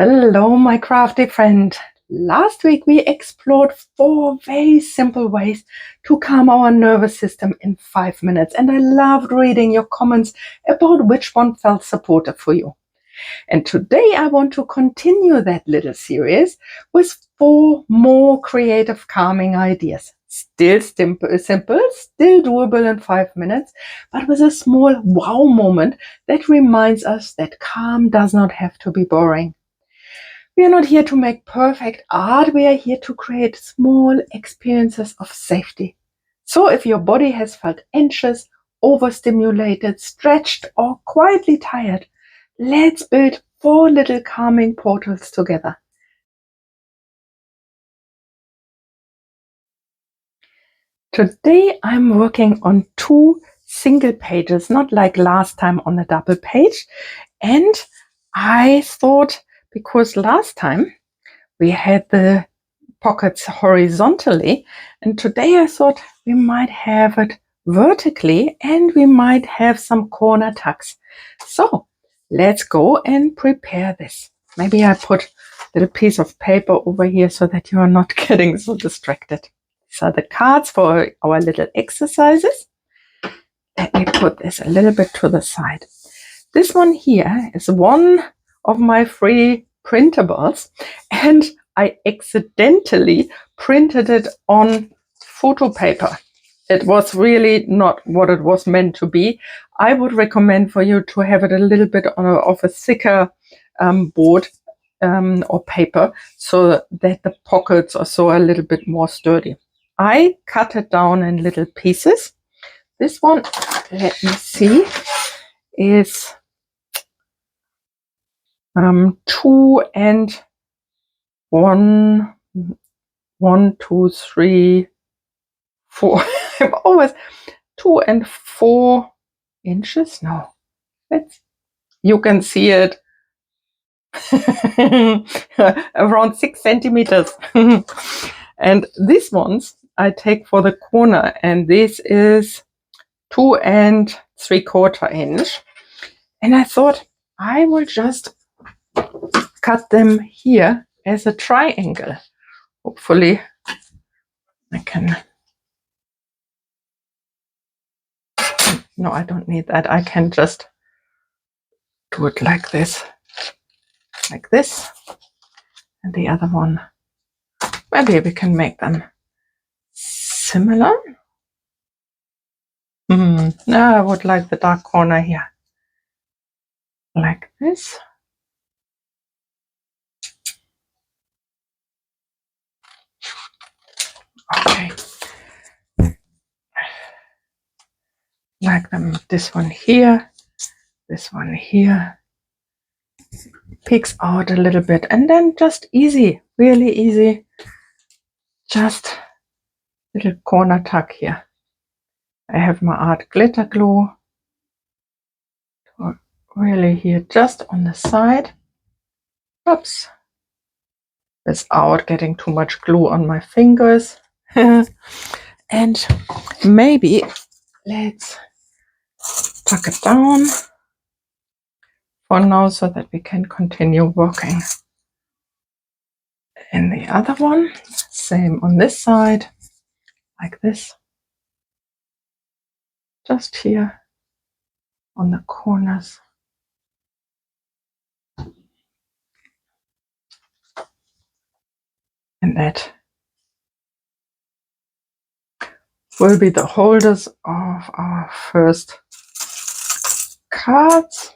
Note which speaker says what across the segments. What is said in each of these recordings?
Speaker 1: Hello, my crafty friend. Last week we explored 4 very simple ways to calm our nervous system in 5 minutes, and I loved reading your comments about which one felt supportive for you. And today I want to continue that little series with 4 more creative calming ideas. Still simple, still doable in 5 minutes, but with a small wow moment that reminds us that calm does not have to be boring. We are not here to make perfect art, we are here to create small experiences of safety. So if your body has felt anxious, overstimulated, stretched, or quietly tired, let's build 4 little calming portals together. Today I'm working on 2 single pages, not like last time on a double page. And I thought, because last time we had the pockets horizontally, and today I thought we might have it vertically and we might have some corner tucks. So let's go and prepare this. Maybe I put a little piece of paper over here so that you are not getting so distracted. These are the cards for our little exercises. Let me put this a little bit to the side. This one here is one of my free printables, and I accidentally printed it on photo paper. It was really not what it was meant to be. I would recommend for you to have it a little bit of a thicker board or paper, so that the pockets are so a little bit more sturdy. I cut it down in little pieces. This one, let me see, is 2 and 1, 1, 2, 3, 4. I'm always 2 and 4 inches. No, you can see it around 6 centimeters. And these ones I take for the corner, and this is 2 and 3/4 inch. And I thought I will just cut them here as a triangle. Hopefully I can. No, I don't need that. I can just do it like this, and the other one. Maybe we can make them similar. No, I would like the dark corner here, like this. Okay. Like them, this one here, this one here. Peeks out a little bit, and then just easy, really easy. Just little corner tuck here. I have my art glitter glue. Really here, just on the side. Oops. Without getting too much glue on my fingers. And maybe let's tuck it down for now so that we can continue working. And the other one, same on this side, like this. Just here on the corners. And that will be the holders of our first cards.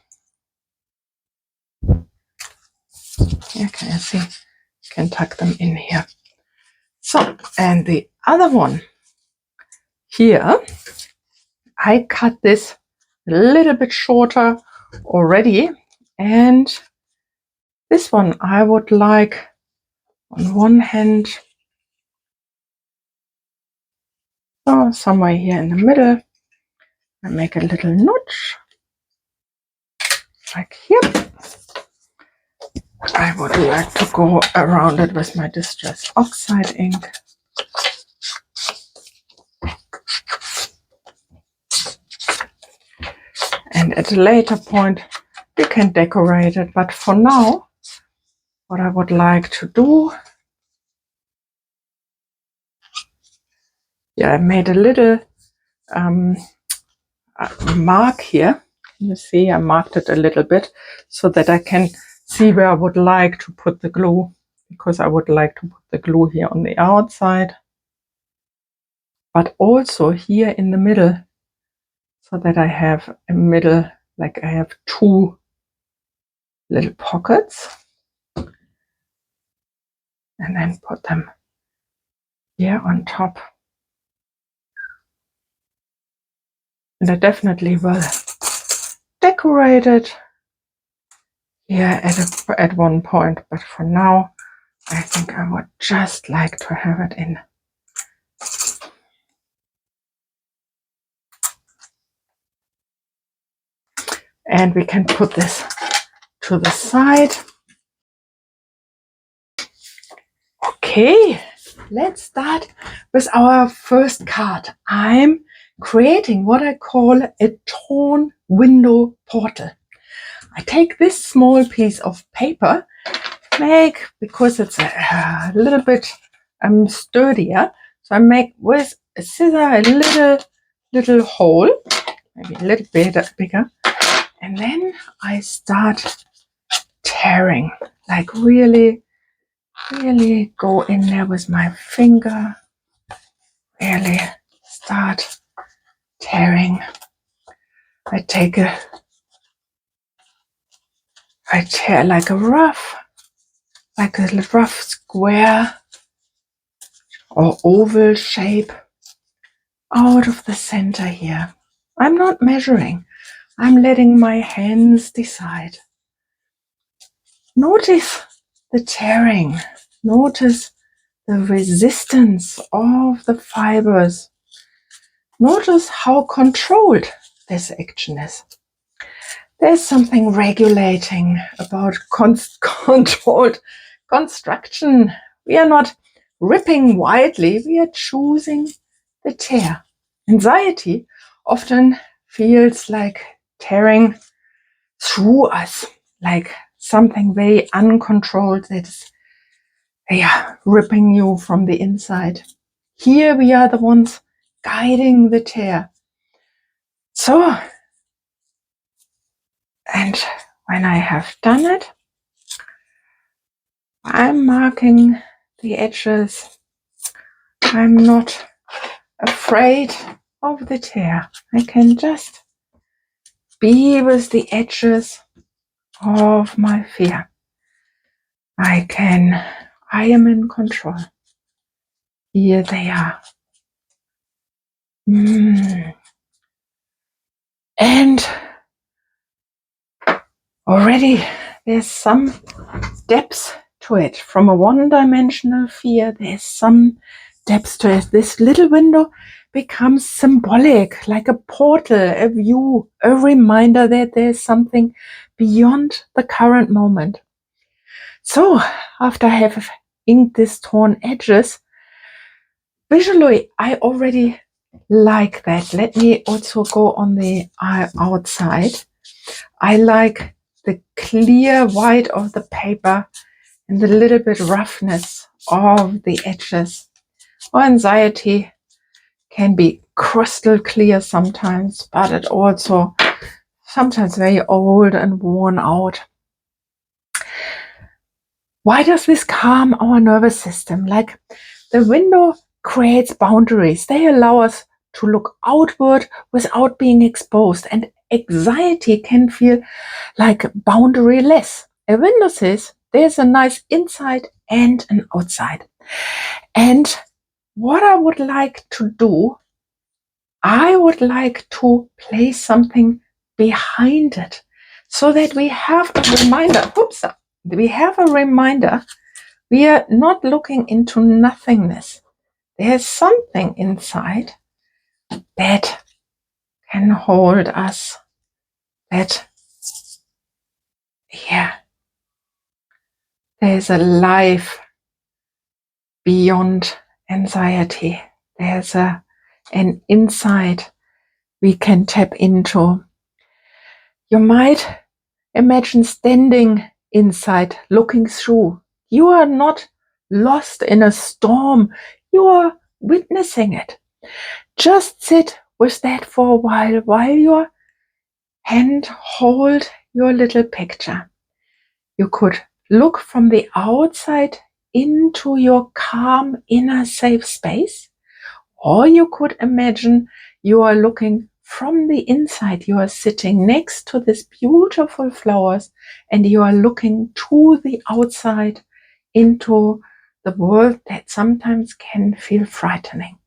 Speaker 1: Here, can you see? Can tuck them in here. So, and the other one here, I cut this a little bit shorter already, and this one I would like on one hand, somewhere here in the middle, and make a little notch like here. I would like to go around it with my Distress Oxide ink. And at a later point, you can decorate it. But for now, what I would like to do. Yeah, I made a little mark here. You see, I marked it a little bit so that I can see where I would like to put the glue, because I would like to put the glue here on the outside, but also here in the middle, so that I have a middle, like I have two little pockets, and then put them here on top. And I definitely will decorate it here at one point, but for now I think I would just like to have it in. And we can put this to the side. Okay, let's start with our first card. I'm creating what I call a torn window portal. I take this small piece of paper, because it's a little bit sturdier, so I make with a scissor a little hole, maybe a little bit bigger, and then I start tearing, like really go in there with my finger, really start tearing. I tear like a rough square or oval shape out of the center here. I'm not measuring. I'm letting my hands decide. Notice the tearing. Notice the resistance of the fibers. Notice how controlled this action is. There's something regulating about controlled construction. We are not ripping wildly, we are choosing the tear. Anxiety often feels like tearing through us, like something very uncontrolled that's ripping you from the inside. Here we are the ones guiding the tear. So, and when I have done it, I'm marking the edges. I'm not afraid of the tear. I can just be with the edges of my fear. I am in control. Here they are. And already there's some depth to it. From a one-dimensional fear, there's some depth to it. This little window becomes symbolic, like a portal, a view, a reminder that there's something beyond the current moment. So after I have inked these torn edges, visually I already like that. Let me also go on the outside. I like the clear white of the paper and the little bit roughness of the edges. Or anxiety can be crystal clear sometimes, but it also sometimes very old and worn out. Why does this calm our nervous system? Like the window creates boundaries. They allow us to look outward without being exposed. And anxiety can feel like boundaryless. A window says there's a nice inside and an outside. And what I would like to do, I would like to place something behind it so that we have a reminder. We have a reminder. We are not looking into nothingness. There's something inside that can hold us. There's a life beyond anxiety. There's an insight we can tap into. You might imagine standing inside, looking through You are not lost in a storm. You are witnessing it. Just sit with that for a while your hand hold your little picture. You could look from the outside into your calm inner safe space, or you could imagine you are looking from the inside. You are sitting next to these beautiful flowers and you are looking to the outside into the world that sometimes can feel frightening.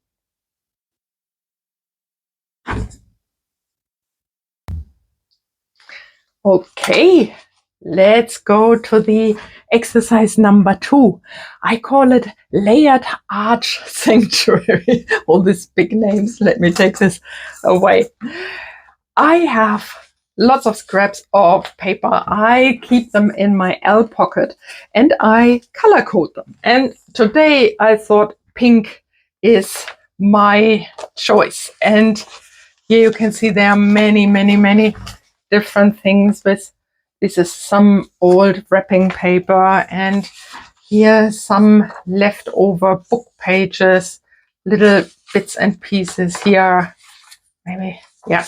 Speaker 1: Okay, let's go to the exercise number 2. I call it layered arch sanctuary. All these big names. Let me take this away. I have lots of scraps of paper. I keep them in my L pocket and I color code them. And today I thought pink is my choice. And here you can see there are many different things. This is some old wrapping paper, and here some leftover book pages, little bits and pieces here. Maybe, yeah.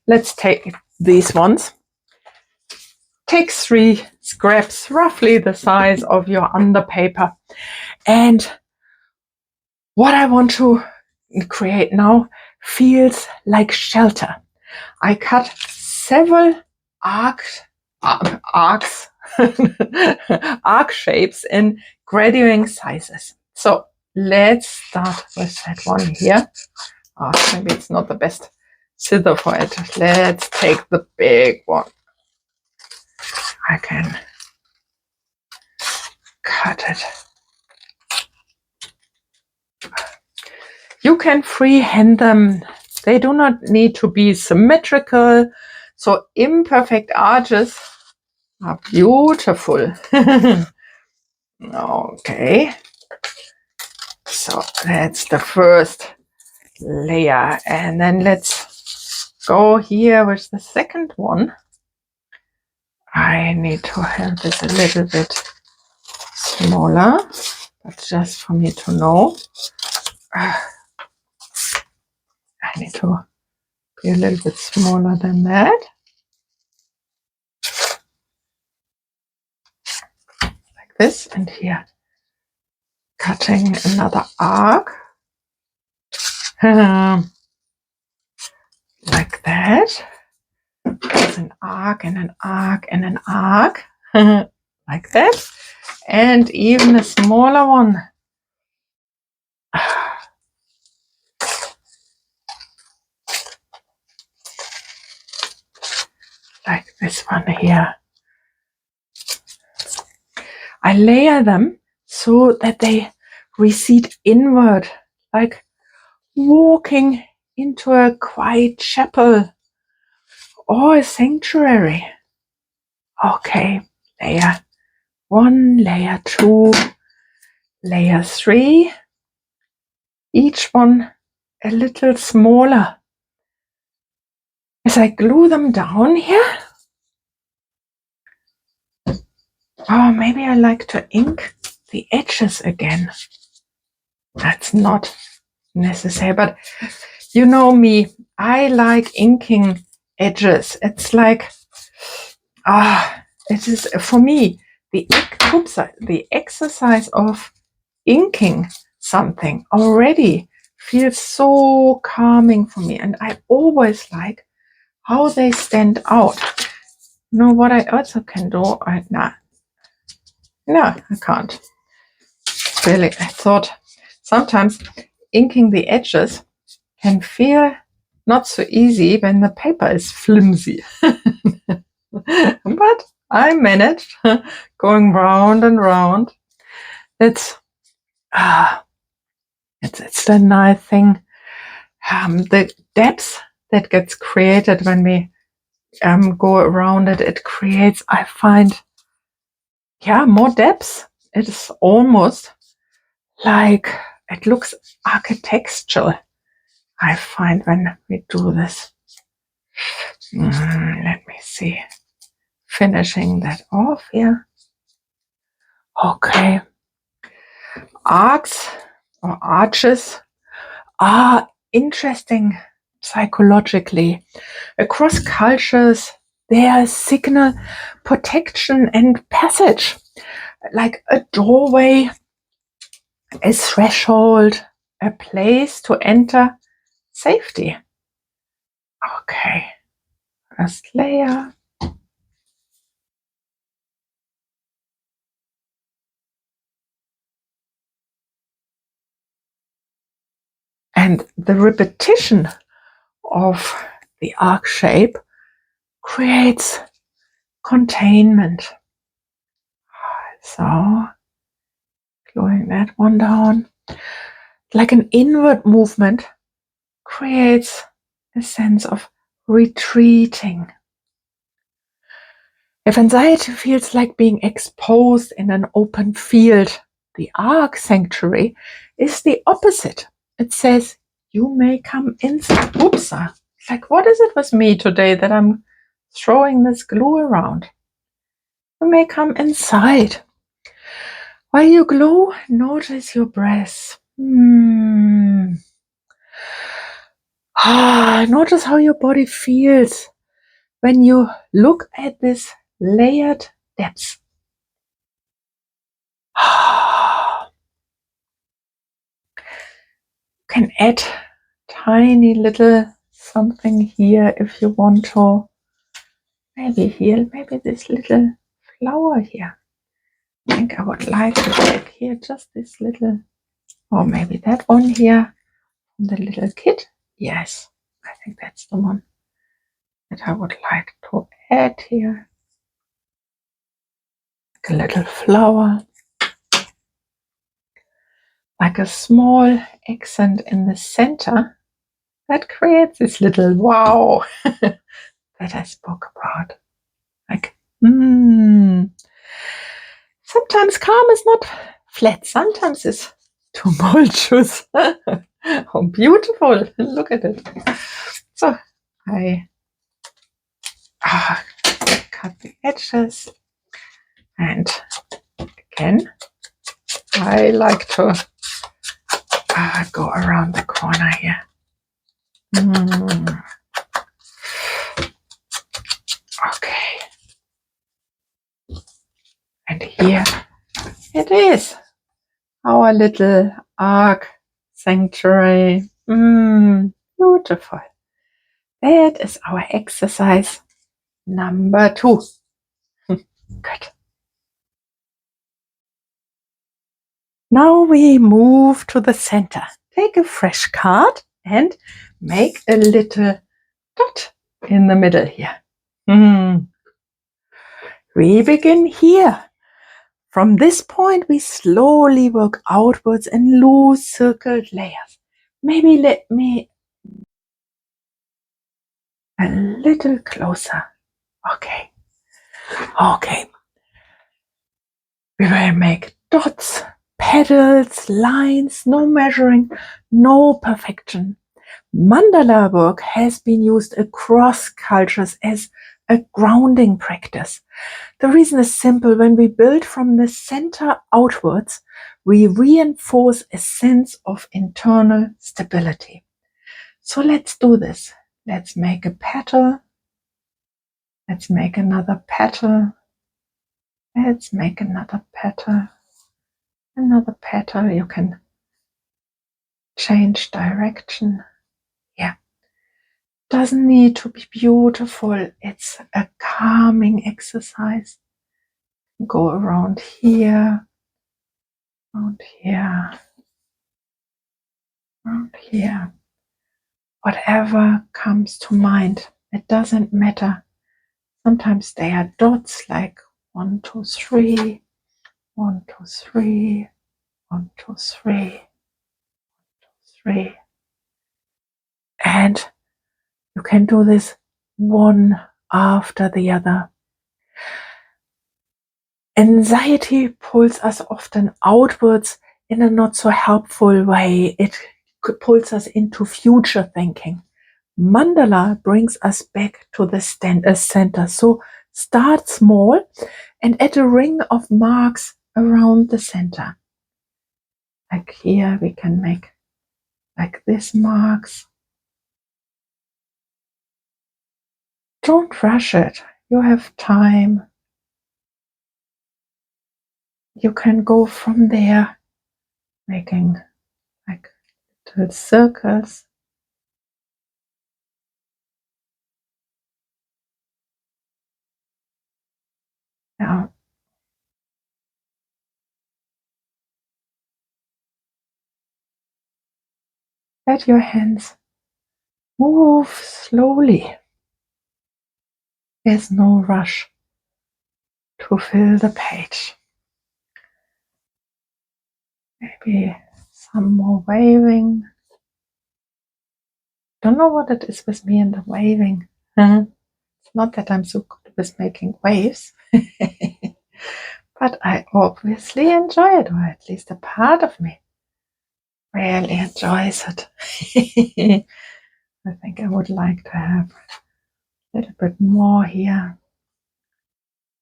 Speaker 1: Let's take these ones. Take 3 scraps, roughly the size of your underpaper. And what I want to create now feels like shelter. I cut several arcs, arc shapes in graduating sizes. So let's start with that one here. Maybe it's not the best scissor for it. Let's take the big one. I can cut it. You can freehand them. They do not need to be symmetrical. So imperfect arches are beautiful. Okay. So that's the first layer. And then let's go here with the second one. I need to have this a little bit smaller, but just for me to know. I need to be a little bit smaller than that. Like this, and here cutting another arc. Like that. There's an arc and an arc and an arc. Like that. And even a smaller one. Like this one here. I layer them so that they recede inward, like walking into a quiet chapel or a sanctuary. Okay, layer 1, layer 2, layer 3, each one a little smaller. As I glue them down here, maybe I like to ink the edges again. That's not necessary, but you know me, I like inking edges. It's like, it is for me, the exercise of inking something already feels so calming for me, and I always like how they stand out. You know what I also can do? No, I can't. Really, I thought sometimes inking the edges can feel not so easy when the paper is flimsy. But I managed, going round and round. It's the nice thing. The depth that gets created when we go around it, it creates, I find, more depth. It's almost like it looks architectural, I find, when we do this. Let me see. Finishing that off here. Okay. Arcs or arches are interesting psychologically. Across cultures, they signal protection and passage, like a doorway, a threshold, a place to enter safety. Okay, first layer. And the repetition of the arc shape creates containment. So, gluing that one down. Like an inward movement creates a sense of retreating. If anxiety feels like being exposed in an open field, the arc sanctuary is the opposite. It says, you may come inside. Oops, like, what is it with me today that I'm throwing this glue around? You may come inside. While you glue, notice your breath. Notice how your body feels when you look at this layered depths. You can add tiny little something here if you want to. Maybe here, maybe this little flower here. I think I would like to take here just this little, or maybe that one here, the little kid. Yes, I think that's the one that I would like to add here. Like a little flower. Like a small accent in the center that creates this little wow that I spoke about. Like, sometimes calm is not flat, sometimes it's tumultuous. Oh, beautiful! Look at it. So I cut the edges, and again, I like to go around the corner here. Okay. And here it is, our little arc sanctuary. Beautiful. That is our exercise number 2. Good. Now we move to the center. Take a fresh card and make a little dot in the middle here. We begin here. From this point, we slowly work outwards in loose circled layers. Maybe let me a little closer. Okay. We will make dots, petals, lines, no measuring, no perfection. Mandala work has been used across cultures as a grounding practice. The reason is simple. When we build from the center outwards, we reinforce a sense of internal stability. So let's do this. Let's make a petal. Let's make another petal. Let's make another petal. Another petal. You can change direction. Yeah. Doesn't need to be beautiful. It's a calming exercise. Go around here, around here, around here. Whatever comes to mind. It doesn't matter. Sometimes they are dots like 1, 2, 3, 1, 2, 3, 1, 2, 3, 3. And you can do this one after the other. Anxiety pulls us often outwards in a not so helpful way. It pulls us into future thinking. Mandala brings us back to the center. So start small and add a ring of marks around the center. Like here we can make like this marks. Don't rush it. You have time. You can go from there, making like little circles. Now, let your hands move slowly. There's no rush to fill the page. Maybe some more waving. Don't know what it is with me and the waving. It's not that I'm so good with making waves, but I obviously enjoy it, or at least a part of me really enjoys it. I think I would like to have a little bit more here,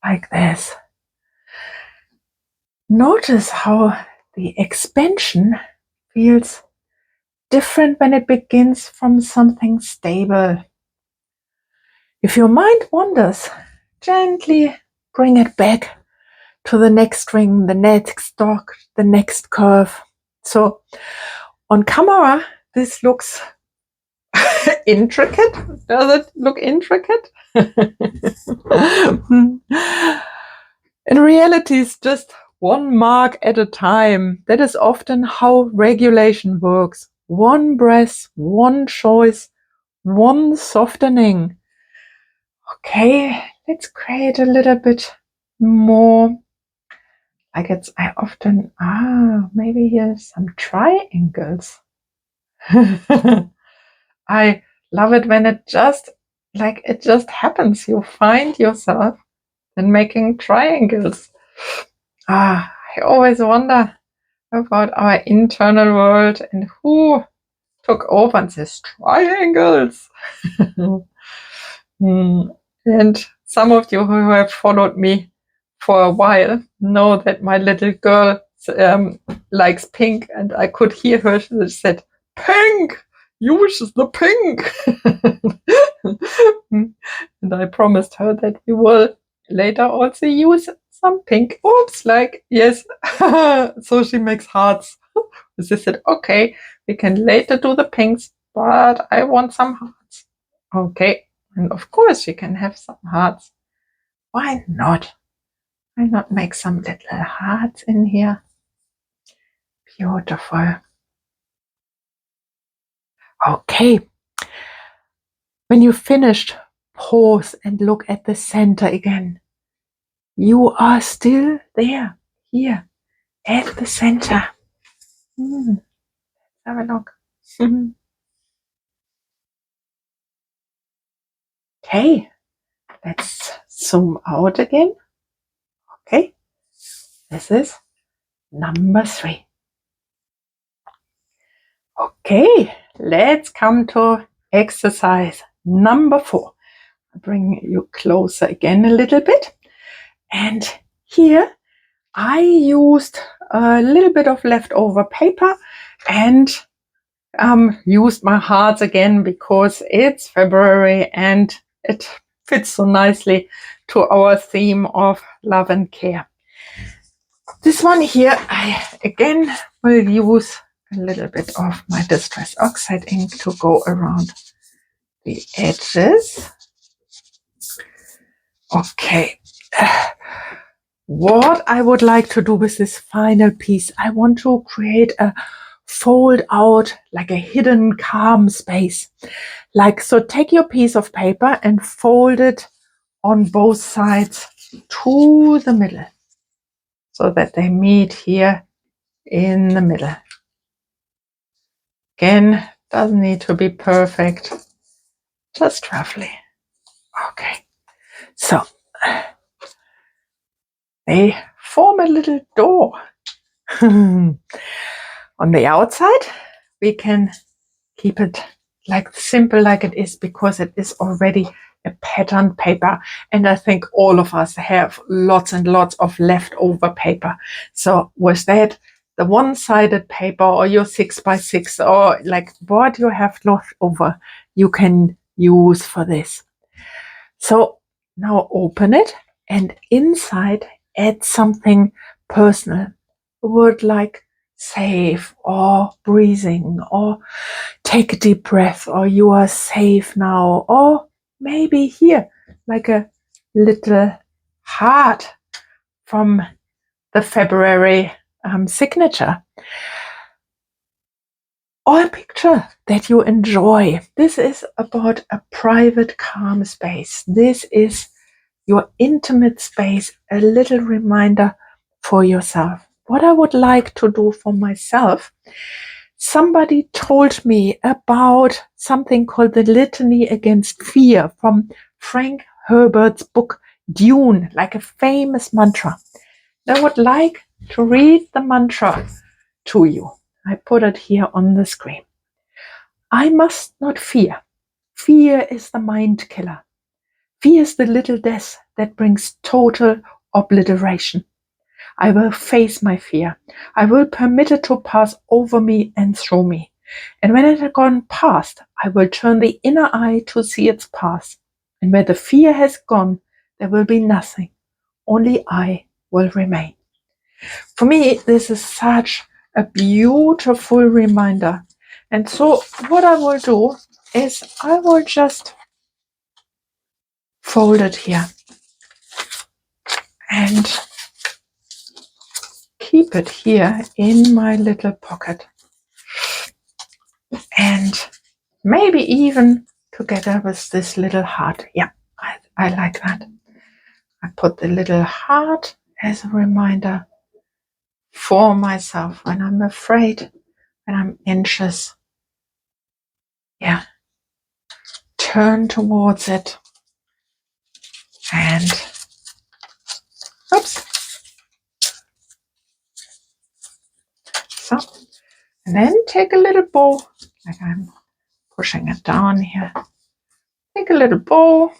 Speaker 1: like this. Notice how the expansion feels different when it begins from something stable. If your mind wanders, gently bring it back to the next ring, the next dot, the next curve. So on camera, this looks intricate. Does it look intricate? In reality, it's just one mark at a time. That is often how regulation works. One breath, one choice, one softening. Okay, let's create a little bit more. Like I often, maybe here's some triangles. I love it when it just happens. You find yourself then making triangles. I always wonder about our internal world and who took over and says triangles. And some of you who have followed me for a while know that my little girl likes pink, and I could hear her. She said, "Pink! Use the pink!" And I promised her that we will later also use some pink. Oops, like, yes. So she makes hearts. She said, okay, we can later do the pinks, but I want some hearts. Okay, and of course she can have some hearts. Why not? Why not make some little hearts in here? Beautiful. Okay. When you finished, pause and look at the center again. You are still there, here, at the center. Have a look. Okay, let's zoom out again. Okay, this is number 3. Okay, let's come to exercise number 4. I'll bring you closer again a little bit. And here I used a little bit of leftover paper and used my hearts again because it's February and it fits so nicely to our theme of love and care. This one here, I again will use a little bit of my Distress Oxide ink to go around the edges. Okay. What I would like to do with this final piece, I want to create a fold out, like a hidden calm space. Like, so take your piece of paper and fold it on both sides to the middle so that they meet here in the middle. Again, doesn't need to be perfect, just roughly. Okay, so they form a little door. On the outside, we can keep it like simple like it is because it is already a patterned paper. And I think all of us have lots and lots of leftover paper. So with that, the one-sided paper or your 6x6 or like what you have left over, you can use for this. So now open it and inside add something personal. A word like safe or breathing or take a deep breath or you are safe now, or maybe here like a little heart from the February signature, or a picture that you enjoy. This is about a private calm space. This is your intimate space, a little reminder for yourself. What I would like to do for myself, somebody told me about something called the Litany Against Fear from Frank Herbert's book Dune, like a famous mantra. I would like to read the mantra to you. I put it here on the screen. I must not fear. Fear is the mind killer. Fear is the little death that brings total obliteration. I will face my fear. I will permit it to pass over me and through me. And when it has gone past, I will turn the inner eye to see its path. And where the fear has gone, there will be nothing. Only I will remain. For me, this is such a beautiful reminder. And so what I will do is I will just fold it here and keep it here in my little pocket. And maybe even together with this little heart. Yeah, I like that. I put the little heart as a reminder for myself when I'm afraid, when I'm anxious. Yeah, turn towards it and oops. So, and then take a little bow, like I'm pushing it down here. Take a little bow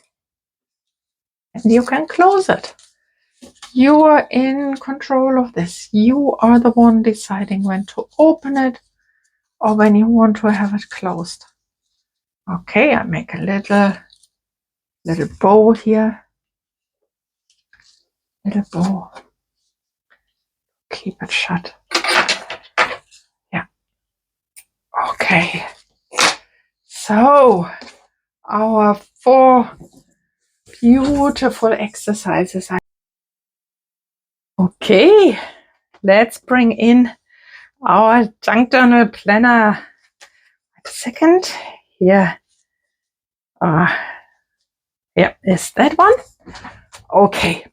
Speaker 1: and you can close it. You are in control of this. You are the one deciding when to open it or when you want to have it closed. Okay, I make a little bow here. Little bow. Keep it shut. Yeah. Okay. So, our 4 beautiful exercises. Okay, let's bring in our junk journal planner. Wait a second. Here. Yeah, is that one? Okay.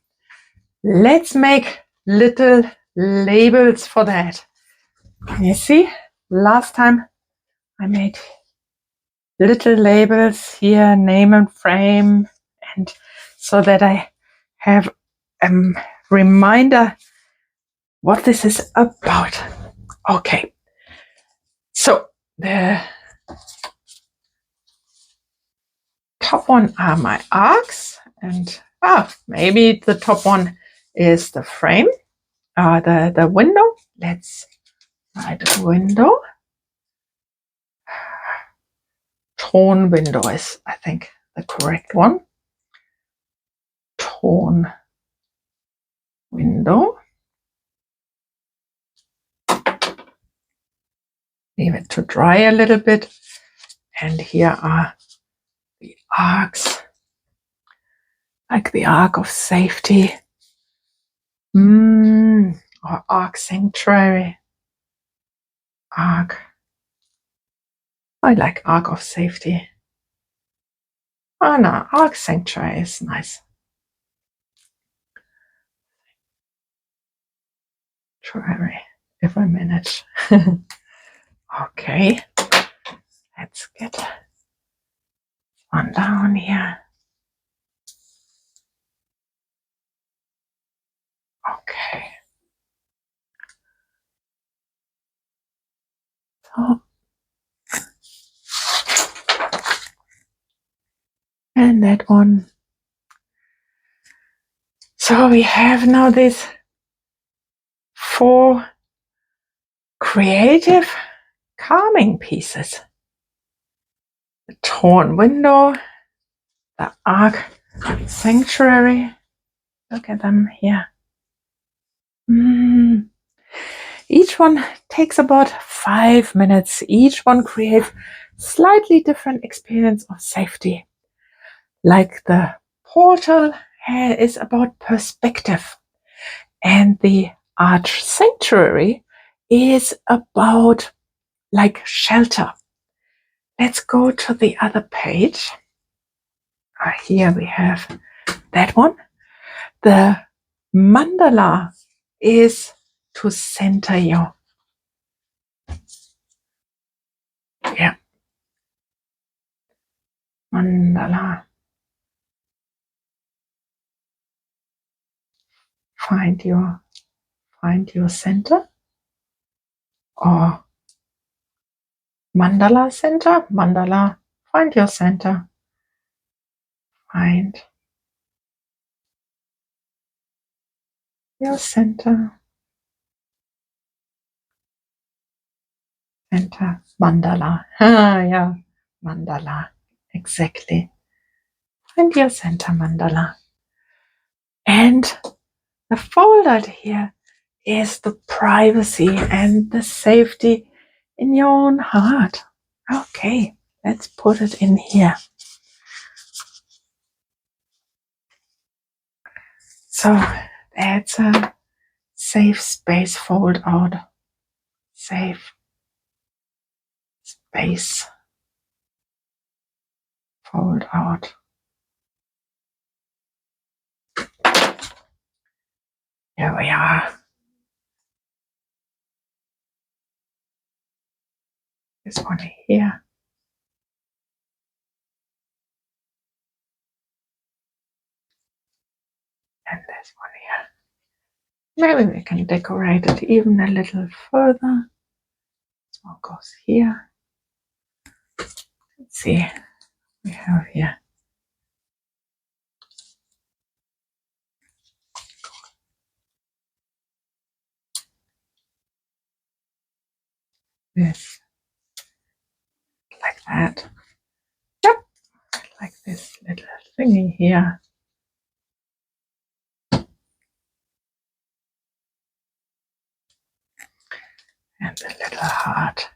Speaker 1: Let's make little labels for that. You see, last time I made little labels here, name and frame, and so that I have a reminder what this is about. Okay, so the top one are my arcs, and maybe the top one is the frame, the window. Let's write a window. Tone window is, I think, the correct one. Tone window. Leave it to dry a little bit. And here are the arcs, like the arc of safety, or arc sanctuary. Arc. I like arc of safety. Oh no, arc sanctuary is nice. Sanctuary, if I manage. Okay, let's get one down here. Okay. So, and and that one. So we have now these 4 creative calming pieces. The torn window, the arc sanctuary. Look at them here. Each one takes about 5 minutes. Each one creates slightly different experience of safety. Like the portal is about perspective, and the arch sanctuary is about like shelter. Let's go to the other page. Here we have that one. The mandala is to center you. Yeah. Mandala. Find your center. Or mandala center. Mandala. Find your center. Find your center. Center. Mandala. Yeah. Mandala. Exactly. Find your center mandala. And the folded here is the privacy and the safety in your own heart. Okay, let's put it in here. So that's a safe space fold out. Safe space fold out. Here we are. This one here. And this one here. Maybe we can decorate it even a little further. This one goes here. Let's see. We have here. This. Like that. Yep. Like this little thingy here. And the little heart.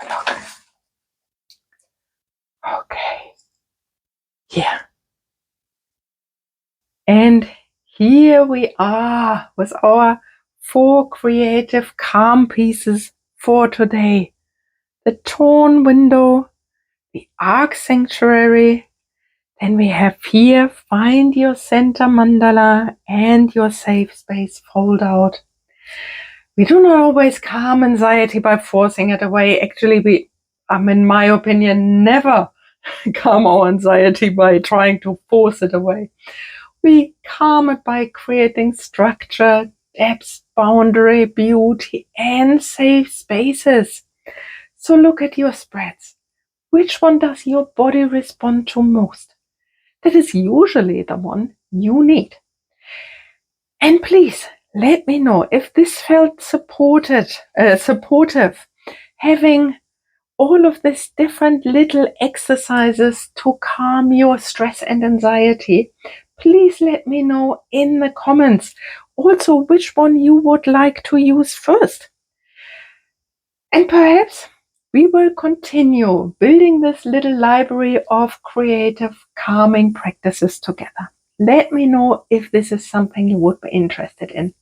Speaker 1: Look. Okay. Yeah. And here we are with our 4 creative calm pieces for today. The torn window, the arc sanctuary. Then we have here, find your center mandala and your safe space fold out. We do not always calm anxiety by forcing it away. Actually, we, in my opinion, never calm our anxiety by trying to force it away. We calm it by creating structure, depth, boundary, beauty, and safe spaces. So look at your spreads. Which one does your body respond to most? That is usually the one you need. And please let me know if this felt supportive, having all of these different little exercises to calm your stress and anxiety. Please let me know in the comments also which one you would like to use first. And perhaps we will continue building this little library of creative calming practices together. Let me know if this is something you would be interested in.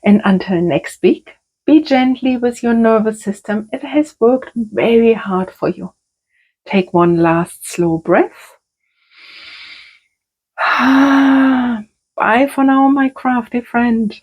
Speaker 1: And until next week, be gently with your nervous system. It has worked very hard for you. Take one last slow breath. Bye for now, my crafty friend.